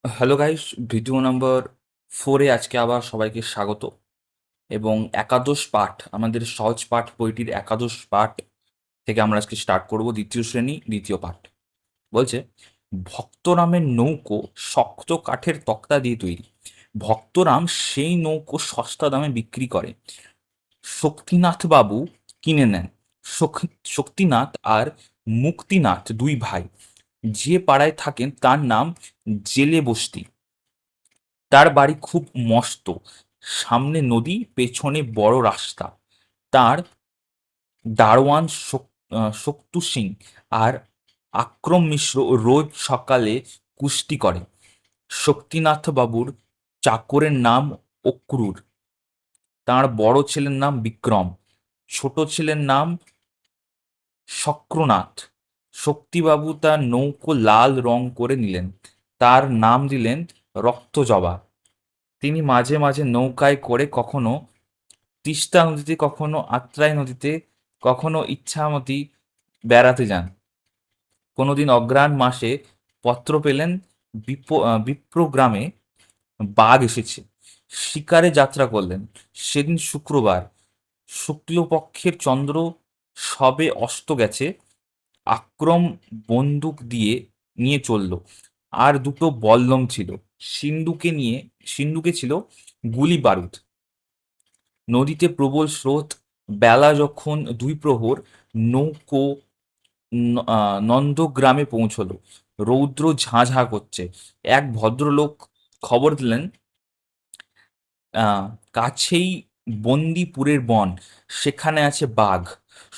Hello guys, video number 4-এ আজকে আবার সবাইকে স্বাগত। এবং একাদশ পাঠ, আমাদের সহজ পাঠ বইটির একাদশ পাঠ থেকে আমরা আজকে স্টার্ট করব। দ্বিতীয় শ্রেণী দ্বিতীয় পাঠ বলছে, ভক্তরামের নৌকো শক্ত কাঠের তক্তা দিয়ে তৈরি। ভক্তরাম সেই নৌকো সস্তা দামে বিক্রি করে। শক্তিনাথ বাবু কিনে নেন। শক্তিনাথ আর মুক্তিনাথ দুই ভাই। যে পাড়ায় থাকেন তার নাম জেলে বস্তি। তার বাড়ি খুব মস্ত, সামনে নদী, পেছনে বড় রাস্তা। তার দারোয়ান শক্তু সিং আর আক্রম মিশ্র রোজ সকালে কুস্তি করে। শক্তিনাথ বাবুর চাকরের নাম অক্রুর। তার বড় ছেলের নাম বিক্রম, ছোট ছেলের নাম শক্রনাথ। শক্তিবাবু তার নৌকো লাল রং করে নিলেন, তার নাম দিলেন রক্তজবা। তিনি মাঝে মাঝে নৌকায় করে কখনো তিস্তা নদীতে, কখনো আত্রাই নদীতে, কখনো ইচ্ছামতি বেড়াতে যান। কোনোদিন অগ্রহায়ণ মাসে পত্র পেলেন, বিপ্র গ্রামে বাঘ এসেছে। শিকারে যাত্রা করলেন। সেদিন শুক্রবার, শুক্লপক্ষের চন্দ্র সবে অস্ত গেছে। আক্রম বন্দুক নিয়ে চলল, আর দুটো বল্লম ছিল। সিন্ধুকে ছিল গুলি বারুদ। নদীতে প্রবল স্রোত। বেলা যখন দুই প্রহর, নৌকো নন্দগ্রামে পৌঁছলো। রৌদ্র ঝাঁ করছে। এক ভদ্রলোক খবর দিলেন, আহ, কাছেই বন্দিপুরের বন, সেখানে আছে বাঘ।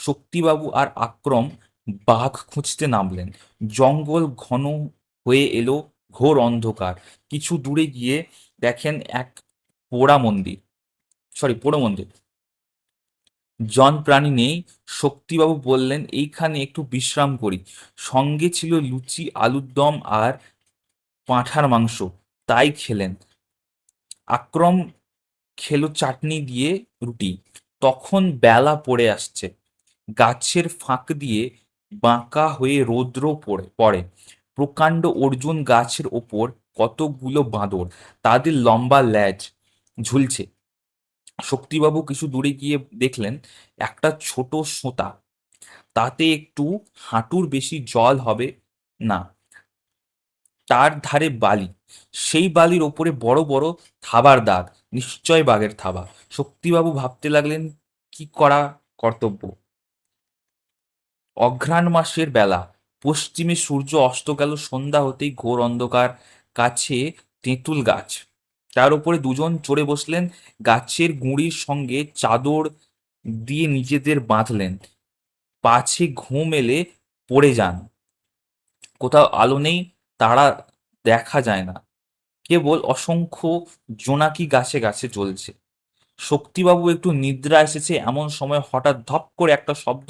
শক্তিবাবু আর আক্রম বাঘ খুঁজতে নামলেন। জঙ্গল ঘন হয়ে এলো, ঘোর অন্ধকার। কিছু দূরে গিয়ে দেখেন এক পোড়া মন্দির। জন প্রাণী নেই। শক্তিবাবু বললেন, এইখানে একটু বিশ্রাম করি। সঙ্গে ছিল লুচি, আলুর দম আর পাঁঠার মাংস, তাই খেলেন। আক্রম খেলো চাটনি দিয়ে রুটি। তখন বেলা পড়ে আসছে। গাছের ফাঁক দিয়ে বাঁকা হয়ে রৌদ্র পড়ে। প্রকাণ্ড অর্জুন গাছের ওপর কতকগুলো বাঁদর, তাদের লম্বা লেজ ঝুলছে। শক্তিবাবু কিছু দূরে গিয়ে দেখলেন একটা ছোট সোঁতা, তাতে একটু হাঁটুর বেশি জল হবে না। তার ধারে বালি, সেই বালির ওপরে বড় বড় থাবার দাগ, নিশ্চয় বাঘের থাবা। শক্তিবাবু ভাবতে লাগলেন, কি করা কর্তব্য। অঘ্রাণ মাসের বেলা, পশ্চিমে সূর্য অস্ত গেল। সন্ধ্যা হতেই ঘোর অন্ধকার। কাছে তেঁতুল গাছ, তার উপরে দুজন চড়ে বসলেন। গাছের গুঁড়ির সঙ্গে চাদর দিয়ে নিজেদের বাঁধলেন, পাছে ঘুম এলে পড়ে যান। কোথাও আলো নেই, তারা দেখা যায় না, কেবল অসংখ্য জোনাকি গাছে গাছে জ্বলছে। শক্তিবাবু একটু নিদ্রা এসেছে এমন সময় হঠাৎ ধপ করে একটা শব্দ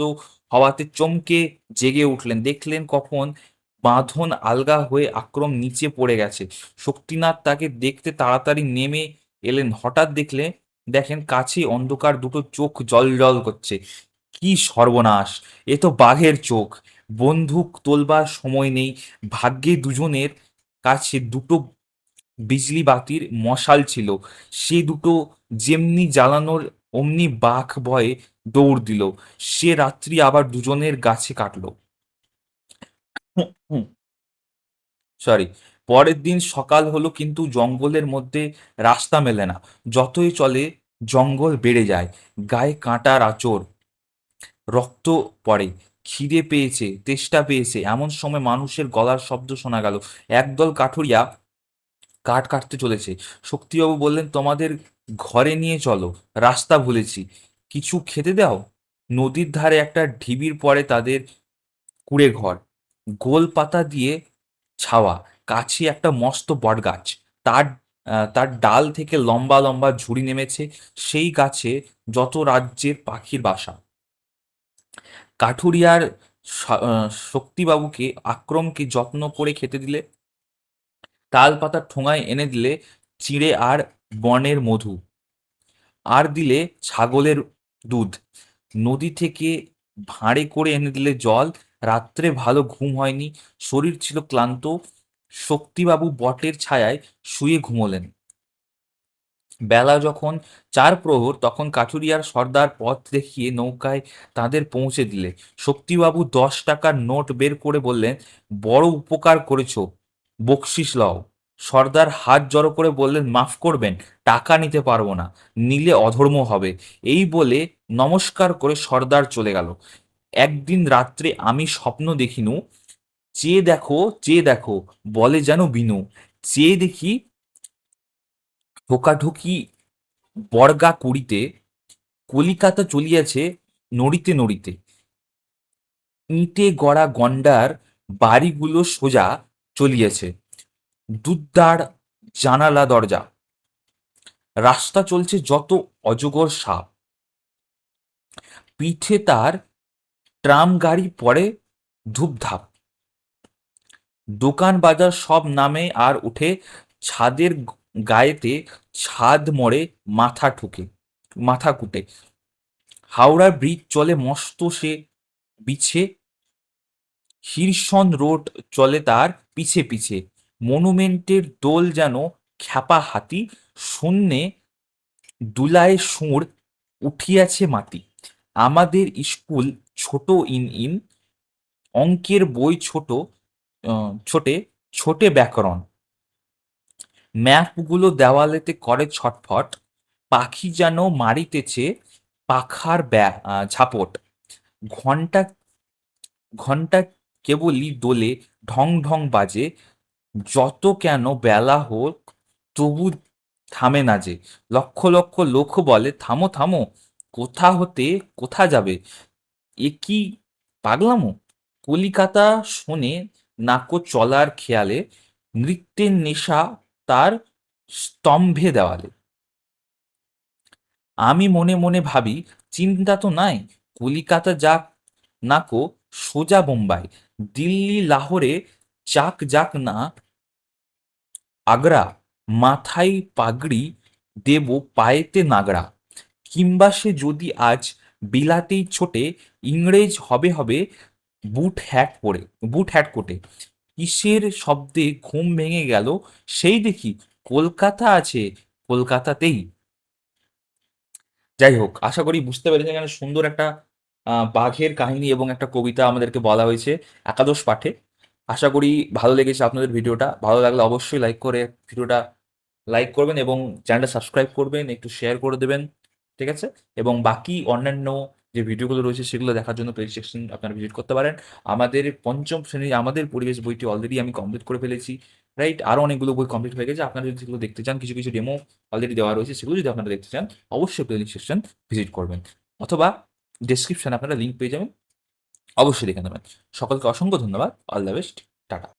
হওয়াতে চমকে জেগে উঠলেন। দেখলেন কখন বাঁধন আলগা হয়ে আক্রম নিচে পড়ে গেছে। শক্তিনাথ তাকে দেখতে তাড়াতাড়ি নেমে এলেন। হঠাৎ দেখেন কাছে অন্ধকার, দুটো চোখ জল জল করছে। কি সর্বনাশ! এ তো বাঘের চোখ! বন্দুক তোলবার সময় নেই। ভাগ্যে দুজনের কাছে দুটো বিজলি বাতির মশাল ছিল। সে দুটো যেমনি জ্বালানোর অমনি বাঘ ভয়ে দৌড় দিল। সে রাত্রি আবার দুজনের গাছে কাটলো। সরি। পরের দিন সকাল হলো, কিন্তু জঙ্গলের মধ্যে রাস্তা মেলে না। যতই চলে জঙ্গল বেড়ে যায়। গায়ে কাঁটার আঁচড়, রক্ত পড়ে। খিদে পেয়েছে, তেষ্টা পেয়েছে, এমন সময় মানুষের গলার শব্দ শোনা গেল। একদল কাঠুরিয়া কাঠ কাটতে চলেছে। শক্তিবাবু বললেন, তোমাদের ঘরে নিয়ে চলো, রাস্তা ভুলেছি, কিছু খেতে দাও। নদীর ধারে একটা ঢিবির পরে তাদের কুঁড়ে ঘর, গোল পাতা দিয়ে ছাওয়া। কাছে একটা মস্ত বটগাছ, তার তার ডাল থেকে লম্বা লম্বা ঝুড়ি নেমেছে। সেই গাছে যত রাজ্যের পাখির বাসা। কাঠুরিয়ার শক্তিবাবুকে আক্রমকে যত্ন করে খেতে দিলে। তাল পাতার ঠোঙায় এনে দিলে চিঁড়ে আর বনের মধু, আর দিলে ছাগলের দুধ। নদী থেকে ভাঁড়ে করে এনে দিলে জল। রাত্রে ভালো ঘুম হয়নি, শরীর ছিল ক্লান্ত। শক্তিবাবু বটের ছায়ায় শুয়ে ঘুমোলেন। বেলা যখন ৪ প্রহর তখন কাঠুরিয়ার সর্দার পথ দেখিয়ে নৌকায় তাদের পৌঁছে দিলে। শক্তিবাবু ১০ টাকার নোট বের করে বললেন, বড় উপকার করেছ, বকশিস লও। সর্দার হাত জড়ো করে বললেন, মাফ করবেন, টাকা নিতে পারবো না, নিলে অধর্ম হবে। এই বলে নমস্কার করে সর্দার চলে গেল। একদিন রাত্রে আমি স্বপ্ন দেখিনু, চেয়ে দেখো চেয়ে দেখো বলে যেন বিনু। চেয়ে দেখি ঢোকাঢুকি বর্গা করিতে কলিকাতা চলিয়াছে নড়িতে নড়িতে। ইঁটে গড়া গন্ডার বাড়িগুলো সোজা চলিয়েছে, দুদ্দার জানালা দরজা। রাস্তা চলছে যত অজগর সাপ। পিঠে তার ট্রাম গাড়ি পড়ে ধূপধাপ। দোকান বাজার সব নামে আর উঠে, ছাদের গায়েতে ছাদ মরে মাথা কুটে। হাওড়া ব্রিজ চলে মস্ত সে বিছে, হিরসন রোড চলে তার পিছে পিছে। মনুমেন্টের দোল যেন খ্যাপা হাতি, শূন্যে দুলায় সুর উঠিয়াছে মাতি। আমাদের স্কুল ছোট ইন ইন, অঙ্কের বই ছোটে ছোটে ব্যাকরণ। ম্যাপগুলো দেওয়ালেতে করে ছটফট, পাখি যেন মারিতেছে পাখার ঝাপট। ঘন্টা ঘন্টা কেবলই দোলে ঢং ঢং বাজে, যত কেন বেলা হোক তবু থামে না যে। লক্ষ লক্ষ লোক বলে, থামো থামো, কোথা হতে কোথা যাবে, এ কি পাগলামো। কলিকাতা শোনে নাকো চলার খেয়ালে, নৃত্যের নেশা তার স্তম্ভে দেওয়ালে। আমি মনে মনে ভাবি, চিন্তা তো নাই, কলিকাতা যাক নাকো সোজা বোম্বাই, দিল্লি লাহোরে যাক যাক না আগ্রা, মাথায় পাগড়ি দেব পায়েতে নাগড়া। কিংবা সে যদি আজ বিলাতেই ছোটে, ইংরেজ হবে হবে বুট হ্যাট কোটে। কিসের শব্দে ঘুম ভেঙে গেল, সেই দেখি কলকাতা আছে কলকাতাতেই। যাই হোক, আশা করি বুঝতে পেরেছেন এখানে সুন্দর একটা বাঘের কাহিনী এবং একটা কবিতা আমাদেরকে বলা হয়েছে একাদশ পাঠে। আশা করি ভালো লেগেছে আপনাদের ভিডিওটা। ভালো লাগলে অবশ্যই ভিডিওটা লাইক করবেন এবং চ্যানেলটা সাবস্ক্রাইব করবেন, একটু শেয়ার করে দেবেন। ঠিক আছে? এবং বাকি অন্যান্য যে ভিডিওগুলো রয়েছে সেগুলো দেখার জন্য প্লে সেকশন আপনারা ভিজিট করতে পারেন। আমাদের পঞ্চম শ্রেণীর আমাদের পরিবেশ বইটি অলরেডি আমি কমপ্লিট করে ফেলেছি। রাইট? আরো অনেকগুলো বই কমপ্লিট হয়ে গেছে। আপনারা যদি সেগুলো দেখতে চান, কিছু কিছু ডেমো অলরেডি দেওয়া রয়েছে, সেগুলো যদি আপনারা দেখতে চান, অবশ্যই প্লে সেকশন ভিজিট করবেন। অথবা ডেসক্রিপশনে আপনারা লিঙ্ক পেয়ে যাবেন। অবশ্যই দেখে নেবেন। সকলকে অসংখ্য ধন্যবাদ। All the best. টাটা।